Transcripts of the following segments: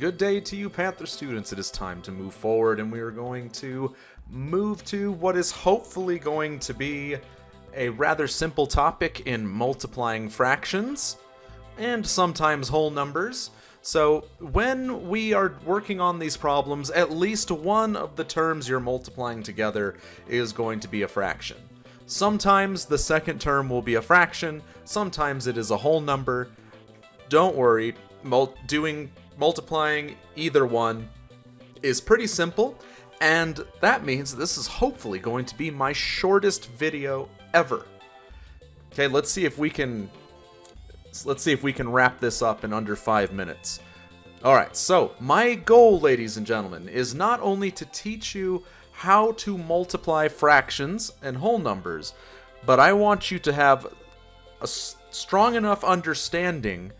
Good day to you, Panther students. It is time to move forward, and we are going to move to what is hopefully going to be a rather simple topic in multiplying fractions and sometimes whole numbers. So when we are working on these problems, at least one of the terms you're multiplying together is going to be a fraction. Sometimes the second term will be a fraction, sometimes it is a whole number. Don't worry, multiplying either one is pretty simple, and that means this is hopefully going to be my shortest video ever. Okay, let's see if we can wrap this up in under 5 minutes. Alright, so my goal, ladies and gentlemen, is not only to teach you how to multiply fractions and whole numbers, but I want you to have a strong enough understanding,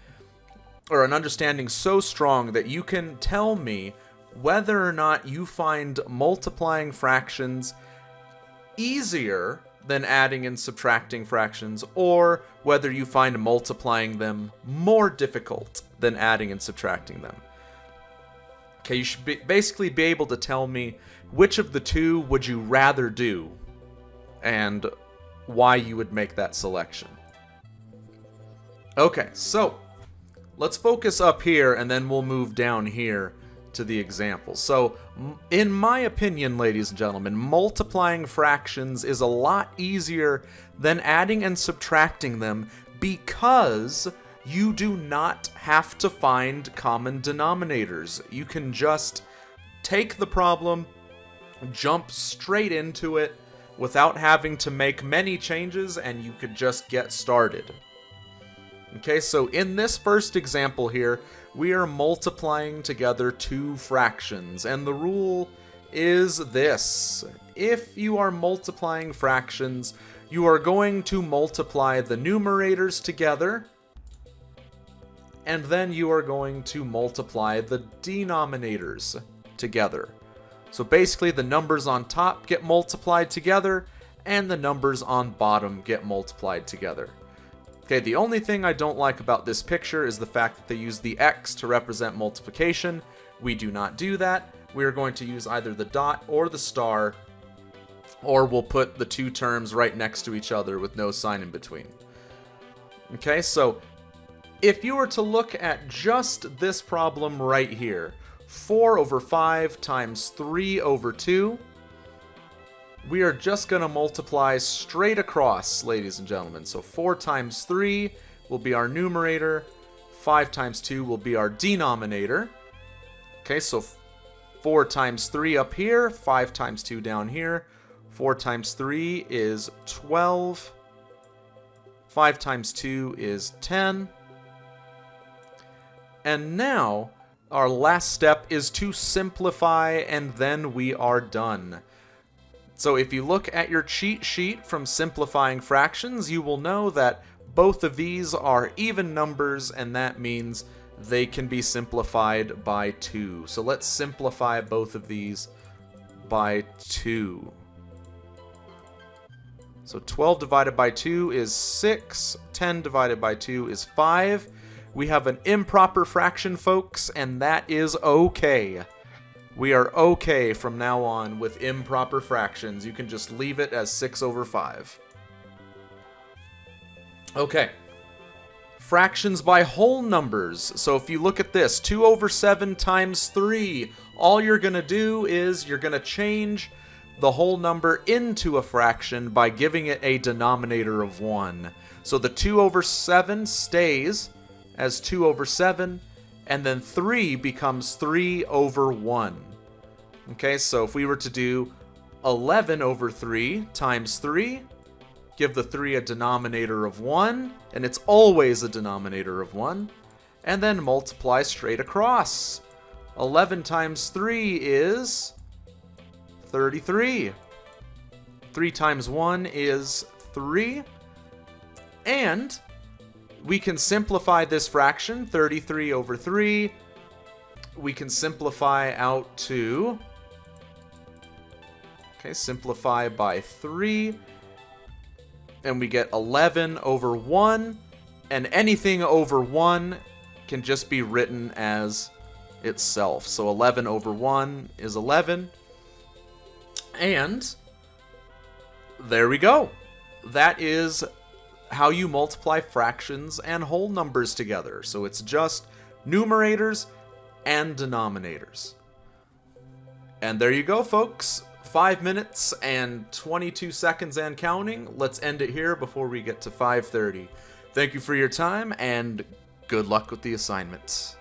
or an understanding so strong that you can tell me whether or not you find multiplying fractions easier than adding and subtracting fractions, or whether you find multiplying them more difficult than adding and subtracting them. Okay, you should basically be able to tell me which of the two would you rather do, and why you would make that selection. Okay, so let's focus up here, and then we'll move down here to the example. So, in my opinion, ladies and gentlemen, multiplying fractions is a lot easier than adding and subtracting them because you do not have to find common denominators. You can just take the problem, jump straight into it without having to make many changes, and you could just get started. Okay, so in this first example here, we are multiplying together two fractions, and the rule is this. If you are multiplying fractions, you are going to multiply the numerators together, and then you are going to multiply the denominators together. So basically the numbers on top get multiplied together, and the numbers on bottom get multiplied together. Okay, the only thing I don't like about this picture is the fact that they use the X to represent multiplication. We do not do that. We are going to use either the dot or the star, or we'll put the two terms right next to each other with no sign in between. Okay, so if you were to look at just this problem right here, 4 over 5 times 3 over 2, we are just going to multiply straight across, ladies and gentlemen. So 4 times 3 will be our numerator, 5 times 2 will be our denominator. Okay, so 4 times 3 up here, 5 times 2 down here. 4 times 3 is 12. 5 times 2 is 10. And now, our last step is to simplify, and then we are done. So if you look at your cheat sheet from simplifying fractions, you will know that both of these are even numbers, and that means they can be simplified by 2. So let's simplify both of these by 2. So 12 divided by 2 is 6, 10 divided by 2 is 5. We have an improper fraction, folks, and that is okay. We are okay from now on with improper fractions. You can just leave it as 6 over 5. Okay. Fractions by whole numbers. So if you look at this, 2 over 7 times 3, all you're going to do is you're going to change the whole number into a fraction by giving it a denominator of 1. So the 2 over 7 stays as 2 over 7, and then 3 becomes 3 over 1. Okay, so if we were to do 11 over 3 times 3, give the 3 a denominator of 1, and it's always a denominator of 1, and then multiply straight across. 11 times 3 is 33. 3 times 1 is 3, and we can simplify this fraction, 33 over 3. We can simplify out to, okay, simplify by 3. And we get 11 over 1. And anything over 1 can just be written as itself. So 11 over 1 is 11. And there we go. That is how you multiply fractions and whole numbers together. So it's just numerators and denominators. And there you go, folks. 5 minutes and 22 seconds and counting. Let's end it here before we get to 5:30. Thank you for your time, and good luck with the assignments.